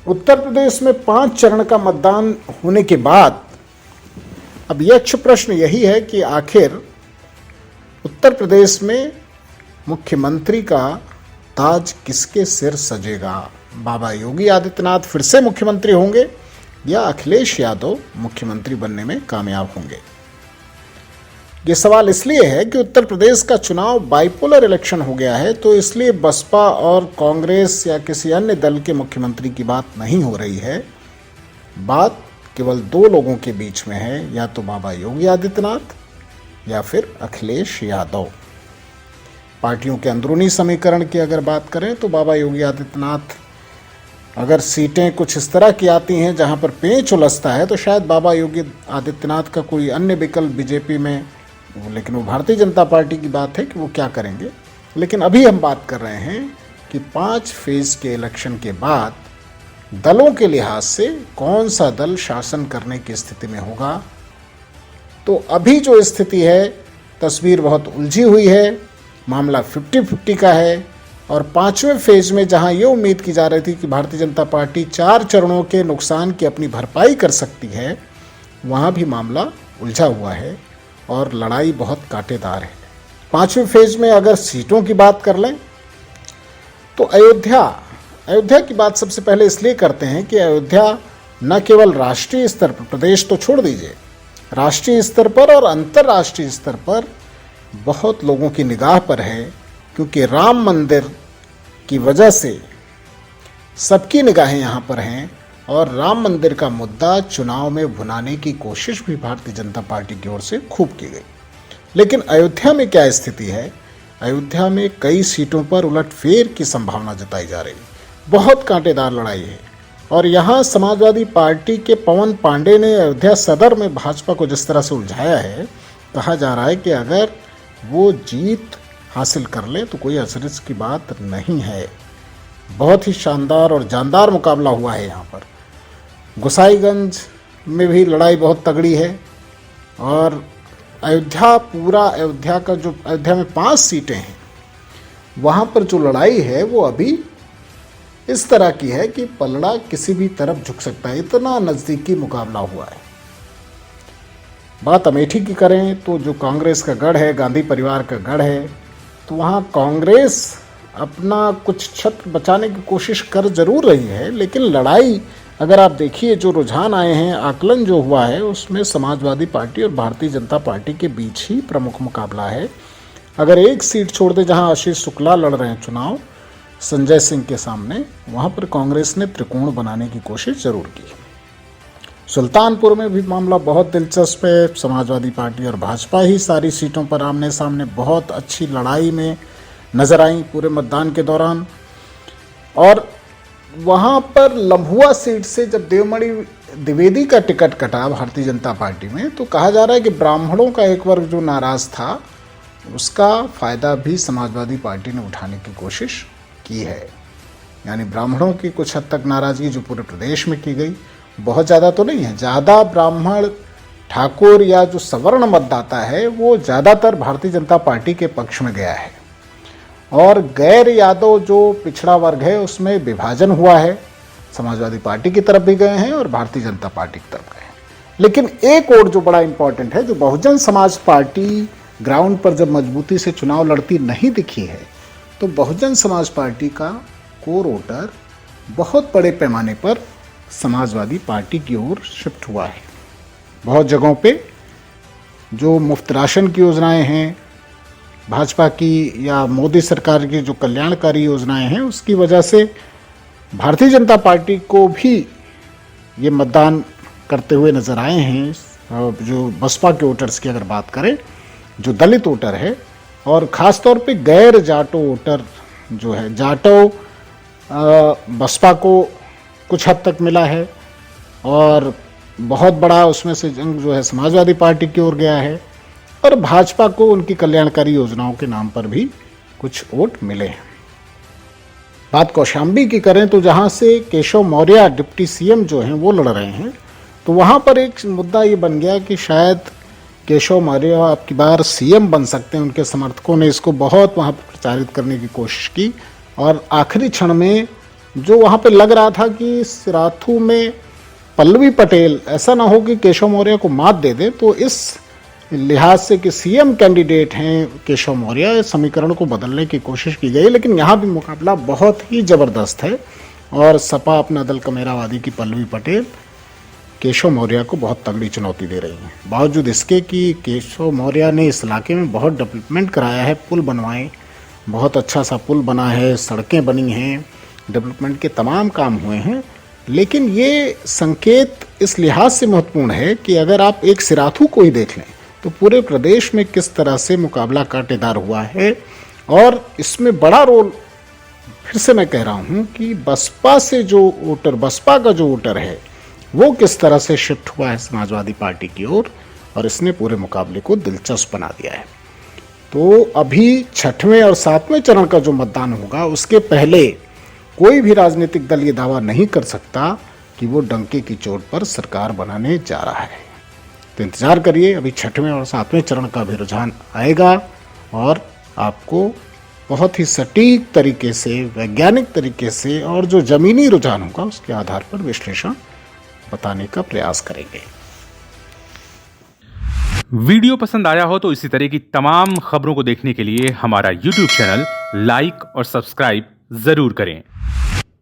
उत्तर प्रदेश में 5 चरण का मतदान होने के बाद अब यक्ष प्रश्न यही है कि आखिर उत्तर प्रदेश में मुख्यमंत्री का ताज किसके सिर सजेगा। बाबा योगी आदित्यनाथ फिर से मुख्यमंत्री होंगे या अखिलेश यादव मुख्यमंत्री बनने में कामयाब होंगे। ये सवाल इसलिए है कि उत्तर प्रदेश का चुनाव बाइपोलर इलेक्शन हो गया है, तो इसलिए बसपा और कांग्रेस या किसी अन्य दल के मुख्यमंत्री की बात नहीं हो रही है। बात केवल 2 लोगों के बीच में है, या तो बाबा योगी आदित्यनाथ या फिर अखिलेश यादव। पार्टियों के अंदरूनी समीकरण की अगर बात करें तो बाबा योगी आदित्यनाथ अगर सीटें कुछ इस तरह की आती हैं जहां पर पेंच उलझता है तो शायद बाबा योगी आदित्यनाथ का कोई अन्य विकल्प बीजेपी में, लेकिन वो भारतीय जनता पार्टी की बात है कि वो क्या करेंगे। लेकिन अभी हम बात कर रहे हैं कि 5 फेज के इलेक्शन के बाद दलों के लिहाज से कौन सा दल शासन करने की स्थिति में होगा। तो अभी जो स्थिति है, तस्वीर बहुत उलझी हुई है, मामला 50-50 का है। और 5वें फेज में जहां ये उम्मीद की जा रही थी कि भारतीय जनता पार्टी 4 चरणों के नुकसान की अपनी भरपाई कर सकती है, वहां भी मामला उलझा हुआ है और लड़ाई बहुत कांटेदार है। 5वें फेज में अगर सीटों की बात कर लें तो अयोध्या की बात सबसे पहले इसलिए करते हैं कि अयोध्या न केवल राष्ट्रीय स्तर पर, प्रदेश तो छोड़ दीजिए, राष्ट्रीय स्तर पर और अंतर्राष्ट्रीय स्तर पर बहुत लोगों की निगाह पर है, क्योंकि राम मंदिर की वजह से सबकी निगाहें यहाँ पर हैं और राम मंदिर का मुद्दा चुनाव में भुनाने की कोशिश भी भारतीय जनता पार्टी की ओर से खूब की गई। लेकिन अयोध्या में क्या स्थिति है? अयोध्या में कई सीटों पर उलटफेर की संभावना जताई जा रही है। बहुत कांटेदार लड़ाई है और यहाँ समाजवादी पार्टी के पवन पांडे ने अयोध्या सदर में भाजपा को जिस तरह से उलझाया है, कहा जा रहा है कि अगर वो जीत हासिल कर ले तो कोई अचरज की बात नहीं है। बहुत ही शानदार और जानदार मुकाबला हुआ है यहाँ पर। गोसाईगंज में भी लड़ाई बहुत तगड़ी है और अयोध्या का जो अयोध्या में 5 सीटें हैं, वहाँ पर जो लड़ाई है वो अभी इस तरह की है कि पलड़ा किसी भी तरफ झुक सकता है, इतना नज़दीकी मुकाबला हुआ है। बात अमेठी की करें तो जो कांग्रेस का गढ़ है, गांधी परिवार का गढ़ है, तो वहाँ कांग्रेस अपना कुछ छत्र बचाने की कोशिश कर जरूर रही है, लेकिन लड़ाई अगर आप देखिए, जो रुझान आए हैं, आकलन जो हुआ है, उसमें समाजवादी पार्टी और भारतीय जनता पार्टी के बीच ही प्रमुख मुकाबला है। अगर एक सीट छोड़ दे जहाँ आशीष शुक्ला लड़ रहे हैं चुनाव संजय सिंह के सामने, वहाँ पर कांग्रेस ने त्रिकोण बनाने की कोशिश जरूर की। सुल्तानपुर में भी मामला बहुत दिलचस्प है। समाजवादी पार्टी और भाजपा ही सारी सीटों पर आमने सामने बहुत अच्छी लड़ाई में नजर आई पूरे मतदान के दौरान। और वहाँ पर लम्हुआ सीट से जब देवमणि द्विवेदी का टिकट कटा भारतीय जनता पार्टी में, तो कहा जा रहा है कि ब्राह्मणों का एक वर्ग जो नाराज था, उसका फ़ायदा भी समाजवादी पार्टी ने उठाने की कोशिश की है। यानी ब्राह्मणों की कुछ हद तक नाराज़गी जो पूरे प्रदेश में की गई, बहुत ज़्यादा तो नहीं है, ज़्यादा ब्राह्मण ठाकुर या जो सवर्ण मतदाता है वो ज़्यादातर भारतीय जनता पार्टी के पक्ष में गया है। और गैर यादव जो पिछड़ा वर्ग है उसमें विभाजन हुआ है, समाजवादी पार्टी की तरफ भी गए हैं और भारतीय जनता पार्टी की तरफ गए हैं। लेकिन एक और जो बड़ा इंपॉर्टेंट है, जो बहुजन समाज पार्टी ग्राउंड पर जब मजबूती से चुनाव लड़ती नहीं दिखी है, तो बहुजन समाज पार्टी का कोर वोटर बहुत बड़े पैमाने पर समाजवादी पार्टी की ओर शिफ्ट हुआ है। बहुत जगहों पे जो मुफ्त राशन की योजनाएं हैं भाजपा की या मोदी सरकार की, जो कल्याणकारी योजनाएं हैं, उसकी वजह से भारतीय जनता पार्टी को भी ये मतदान करते हुए नज़र आए हैं। जो बसपा के वोटर्स की अगर बात करें, जो दलित वोटर है और ख़ास तौर पे गैर जाटो वोटर जो है, जाटो बसपा को कुछ हद तक मिला है और बहुत बड़ा उसमें से जंग जो है समाजवादी पार्टी की ओर गया है और भाजपा को उनकी कल्याणकारी योजनाओं के नाम पर भी कुछ वोट मिले हैं। बात कौशाम्बी की करें तो जहां से केशव मौर्य डिप्टी सीएम जो हैं वो लड़ रहे हैं, तो वहां पर एक मुद्दा ये बन गया कि शायद केशव मौर्य अब की बार सीएम बन सकते हैं। उनके समर्थकों ने इसको बहुत वहाँ पर प्रचारित करने की कोशिश की और आखिरी क्षण में जो वहाँ पे लग रहा था कि सिराथू में पल्लवी पटेल ऐसा ना हो कि केशव मौर्य को मात दे दे, तो इस लिहाज से कि सीएम कैंडिडेट हैं केशव मौर्य, इस समीकरण को बदलने की कोशिश की गई। लेकिन यहाँ भी मुकाबला बहुत ही ज़बरदस्त है और सपा अपना दल कमेरावादी की पल्लवी पटेल केशव मौर्य को बहुत तगड़ी चुनौती दे रही हैं। बावजूद इसके कि केशव मौर्य ने इस इलाके में बहुत डेवलपमेंट कराया है, पुल बनवाए, बहुत अच्छा सा पुल बना है, सड़कें बनी हैं, डेवलपमेंट के तमाम काम हुए हैं। लेकिन ये संकेत इस लिहाज से महत्वपूर्ण है कि अगर आप एक सिराथू को ही देख लें तो पूरे प्रदेश में किस तरह से मुकाबला कांटेदार हुआ है। और इसमें बड़ा रोल, फिर से मैं कह रहा हूँ कि बसपा से जो वोटर, बसपा का जो वोटर है वो किस तरह से शिफ्ट हुआ है समाजवादी पार्टी की ओर, और इसने पूरे मुकाबले को दिलचस्प बना दिया है। तो अभी 6वें और 7वें चरण का जो मतदान होगा उसके पहले कोई भी राजनीतिक दल ये दावा नहीं कर सकता कि वो डंके की चोट पर सरकार बनाने जा रहा है। तो इंतजार करिए, अभी 6वें और 7वें चरण का भी रुझान आएगा और आपको बहुत ही सटीक तरीके से, वैज्ञानिक तरीके से और जो जमीनी रुझान होगा उसके आधार पर विश्लेषण बताने का प्रयास करेंगे। वीडियो पसंद आया हो तो इसी तरह की तमाम खबरों को देखने के लिए हमारा YouTube चैनल लाइक और सब्सक्राइब जरूर करें।